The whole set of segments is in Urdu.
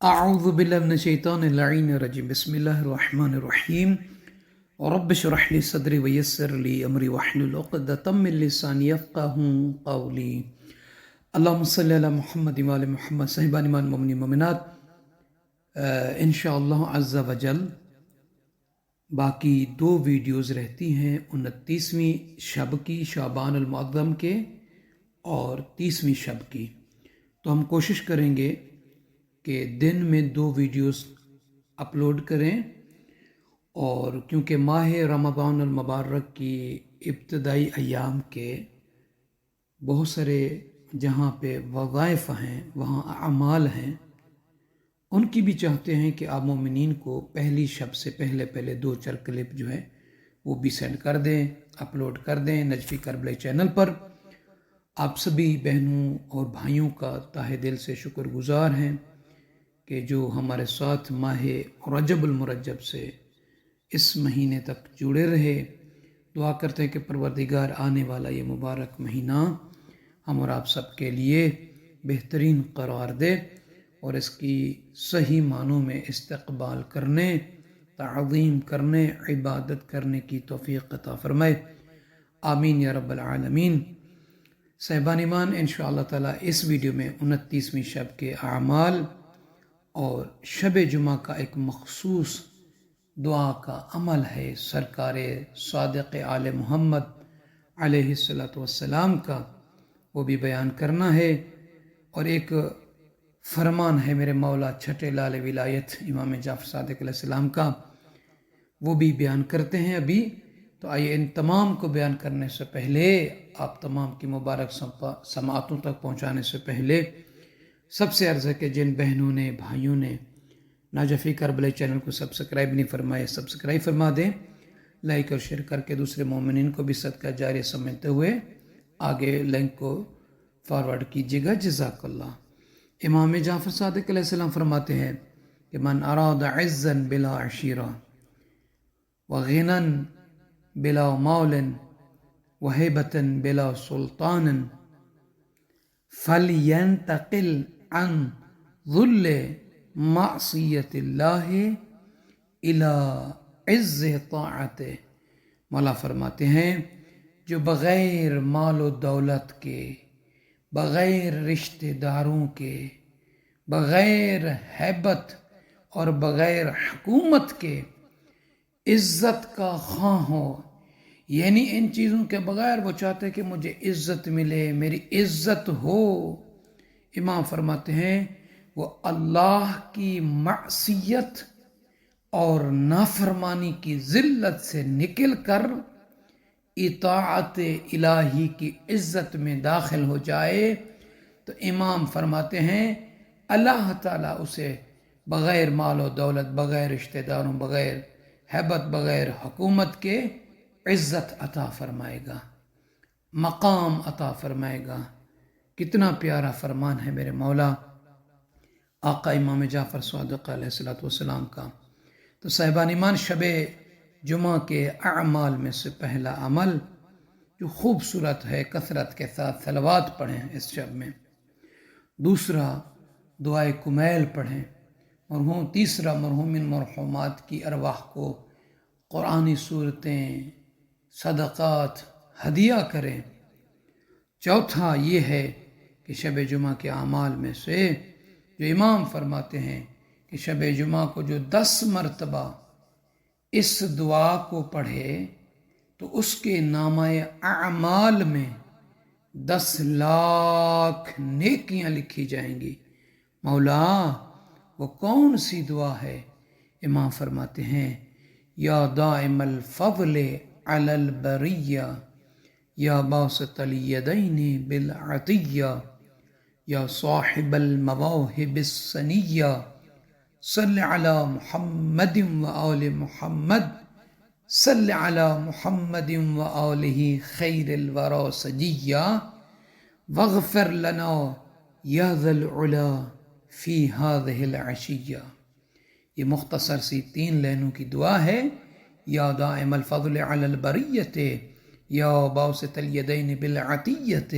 اعوذ باللہ من الشیطان اللعین الرجیم بسم اللہ الرحمن الرحیم رب اشرح لی صدری ویسر لی امری واحلل عقدۃ من لسانی یفقہوا قولی اللہم صلی علی محمد وعلی محمد صاحبان ایمان مومنین مومنات انشاءاللہ عز وجل باقی 2 ویڈیوز رہتی ہیں 29ویں شب کی شعبان المعظم کے اور 30ویں شب کی، تو ہم کوشش کریں گے کہ دن میں 2 ویڈیوز اپلوڈ کریں، اور کیونکہ ماہ رمضان المبارک کی ابتدائی ایام کے بہت سارے جہاں پہ وظائف ہیں، وہاں اعمال ہیں، ان کی بھی چاہتے ہیں کہ آپ مومنین کو پہلی شب سے پہلے 2-4 کلپ جو ہے وہ بھی سینڈ کر دیں، اپلوڈ کر دیں نجفی کربلا چینل پر۔ آپ سبھی بہنوں اور بھائیوں کا تہہ دل سے شکر گزار ہیں کہ جو ہمارے ساتھ ماہ رجب المرجب سے اس مہینے تک جڑے رہے۔ دعا کرتے ہیں کہ پروردگار آنے والا یہ مبارک مہینہ ہم اور آپ سب کے لیے بہترین قرار دے اور اس کی صحیح معنوں میں استقبال کرنے، تعظیم کرنے، عبادت کرنے کی توفیق عطا فرمائے، آمین یا رب العالمین۔ صاحبان ایمان، انشاءاللہ تعالی اس ویڈیو میں 29ویں شب کے اعمال اور شب جمعہ کا ایک مخصوص دعا کا عمل ہے سرکار صادق آل محمد علیہ السلام کا، وہ بھی بیان کرنا ہے، اور ایک فرمان ہے میرے مولا چھٹے لال ولایت امام جعفر صادق علیہ السلام کا، وہ بھی بیان کرتے ہیں ابھی۔ تو آئیے ان تمام کو بیان کرنے سے پہلے، آپ تمام کی مبارک سماعتوں تک پہنچانے سے پہلے سب سے عرض ہے کہ جن بہنوں نے، بھائیوں نے نجفی کربلا چینل کو سبسکرائب نہیں فرمایا، سبسکرائب فرما دیں، لائک اور شیئر کر کے دوسرے مومنین کو بھی صدقہ جاریہ سمجھتے ہوئے آگے لنک کو فارورڈ کیجیے گا، جزاک اللہ۔ امام جعفر صادق علیہ السلام فرماتے ہیں کہ من اراد عزا بلا عشیرہ وغنا بلا مول وہیبتا بلا سلطان فلینتقل عن ذل معصیت اللہ الى عز طاعت۔ مولا فرماتے ہیں جو بغیر مال و دولت کے، بغیر رشتہ داروں کے، بغیر ہیبت اور بغیر حکومت کے عزت کا خواہ ہو، یعنی ان چیزوں کے بغیر وہ چاہتے کہ مجھے عزت ملے، میری عزت ہو، امام فرماتے ہیں وہ اللہ کی معصیت اور نافرمانی کی ذلت سے نکل کر اطاعت الہی کی عزت میں داخل ہو جائے تو امام فرماتے ہیں اللہ تعالیٰ اسے بغیر مال و دولت، بغیر رشتہ داروں، بغیر ہیبت، بغیر حکومت کے عزت عطا فرمائے گا، مقام عطا فرمائے گا۔ کتنا پیارا فرمان ہے میرے مولا آقا امام جعفر صادق علیہ السلام کا۔ تو صاحبان ایمان، شب جمعہ کے اعمال میں سے پہلا عمل جو خوبصورت ہے، کثرت کے ساتھ صلوات پڑھیں اس شب میں، دوسرا دعائے کمیل پڑھیں، اور تیسرا مرحومین مرحومات کی ارواح کو قرآنی صورتیں، صدقات ہدیہ کریں۔ چوتھا یہ ہے کہ شب جمعہ کے اعمال میں سے جو امام فرماتے ہیں کہ شب جمعہ کو جو 10 مرتبہ اس دعا کو پڑھے تو اس کے نامہ اعمال میں 10 لاکھ نیکیاں لکھی جائیں گی۔ مولا وہ کون سی دعا ہے؟ امام فرماتے ہیں یا دائم الفضل علی البریہ، یا باسط الیدین بالعطیہ، یا صاحب المواہب السنیہ، صلی علی محمد و آل محمد، صلی علی محمد و آلہ خیر الورا سجیہ، واغفر لنا یا ذا العلا فی ہذہ العشیہ۔ یہ مختصر سی 3 لائنوں کی دعا ہے، یا دائم الفضل علی البریۃ، یا باسط الیدین بالعطیۃ،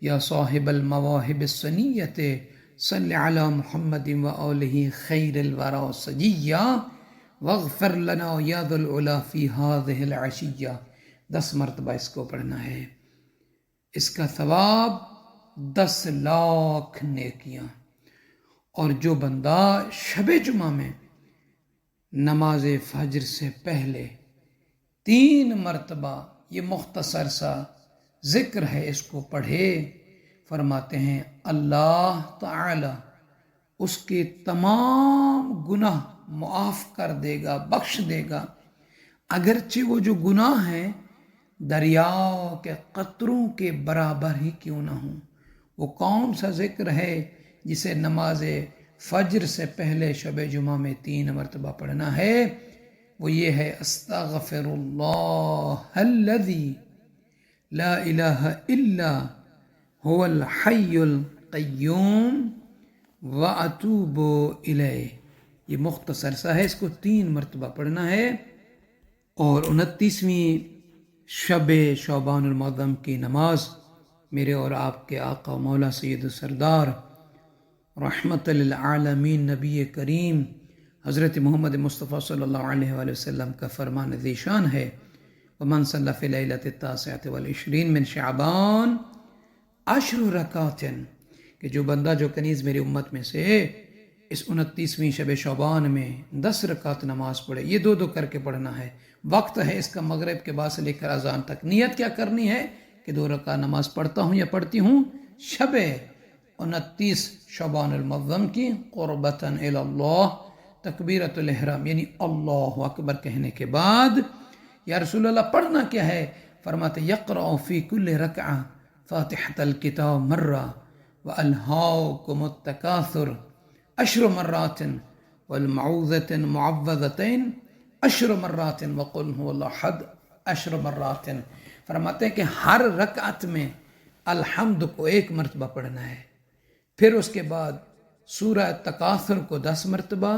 یا صاحب المواہب السنیۃ، صلی علی محمد و آلہ خیر الورا سجیہ واغفر لنا یا ذا العلا فی ہذہ العشیہ 10 مرتبہ اس کو پڑھنا ہے. اس کا ثواب 10 لاکھ نیکیاں. اور جو بندہ شب جمعہ میں نماز فجر سے پہلے 3 مرتبہ یہ مختصر سا ذکر ہے اس کو پڑھے، فرماتے ہیں اللہ تعالی اس کے تمام گناہ معاف کر دے گا، بخش دے گا، اگرچہ وہ جو گناہ ہیں دریاؤ کے قطروں کے برابر ہی کیوں نہ ہوں. وہ کون سا ذکر ہے جسے نماز فجر سے پہلے شب جمعہ میں 3 مرتبہ پڑھنا ہے؟ وہ یہ ہے استغفر اللہ الذی لا الہ الا هو الحی القیوم واتوب الیہ. یہ مختصر سا ہے، اس کو 3 مرتبہ پڑھنا ہے. اور 29ویں شب شعبان المعظم کی نماز میرے اور آپ کے آقا مولا سید السردار رحمت للعالمین نبی کریم حضرت محمد مصطفیٰ صلی اللہ علیہ وآلہ وسلم کا فرمان ذیشان ہے ومن صلی فی لیلۃ التاسعۃ والعشرین من شعبان 10 رکعات، کہ جو بندہ جو کنیز میری امت میں سے اس 29ویں شب شعبان میں 10 رکعت نماز پڑھے. یہ 2 کر کے پڑھنا ہے. وقت ہے اس کا مغرب کے بعد سے لے کر اذان تک. نیت کیا کرنی ہے کہ 2 رکعت نماز پڑھتا ہوں یا پڑھتی ہوں شب 29 شعبان المعظم کی قربتاً الی اللہ، تکبیرۃ الاحرام یعنی اللہ اکبر کہنے کے بعد یا رسول اللہ پڑھنا کیا ہے؟ فرماتے یقرأ فی کل رکعہ فاتحۃ الکتاب مرہ وألہاکم التکاثر 10 مرات والمعوذۃ معوذتین 10 مرات وقل هو اللہ احد 10 مرات. فرماتے ہیں کہ ہر رکعت میں الحمد کو 1 مرتبہ پڑھنا ہے. پھر اس کے بعد سورہ تکاثر کو 10 مرتبہ،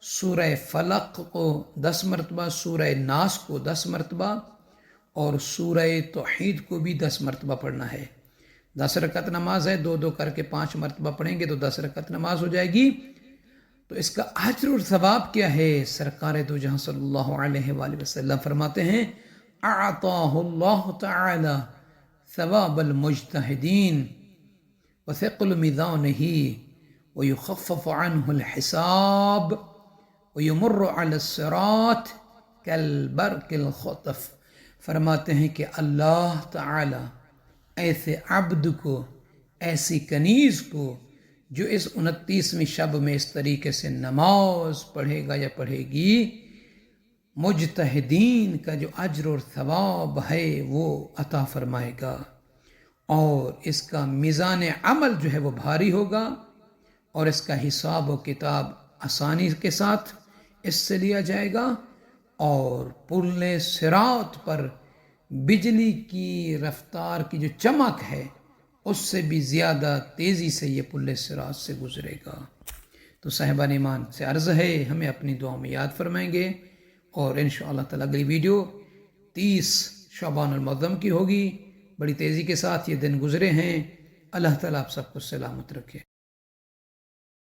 سورہ فلق کو 10 مرتبہ، سورہ ناس کو 10 مرتبہ اور سورہ توحید کو بھی 10 مرتبہ پڑھنا ہے. 10 رکعت نماز ہے، 2 کر کے 5 مرتبہ پڑھیں گے تو 10 رکعت نماز ہو جائے گی. تو اس کا اجر اور ثواب کیا ہے؟ سرکار دو جہاں صلی اللہ علیہ وآلہ وسلم فرماتے ہیں اعطاہ اللہ تعالی ثواب المجتہدین وثقل میزانہ ویخفف عنہ الحساب ویمر علی الصراط کالبرق الخطف. فرماتے ہیں کہ اللہ تعالی ایسے عبد کو، ایسی کنیز کو جو اس 29ویں شب میں اس طریقے سے نماز پڑھے گا یا پڑھے گی، مجتہدین کا جو اجر اور ثواب ہے وہ عطا فرمائے گا. اور اس کا میزان عمل جو ہے وہ بھاری ہوگا اور اس کا حساب و کتاب آسانی کے ساتھ اس سے لیا جائے گا. اور پل صراط پر بجلی کی رفتار کی جو چمک ہے اس سے بھی زیادہ تیزی سے یہ پل صراط سے گزرے گا. تو صاحبان ایمان سے عرض ہے ہمیں اپنی دعاؤں میں یاد فرمائیں گے. اور انشاءاللہ تعالی اگلی ویڈیو 30 شعبان المعظم کی ہوگی. بڑی تیزی کے ساتھ یہ دن گزرے ہیں. اللہ تعالیٰ آپ سب کو سلامت رکھے.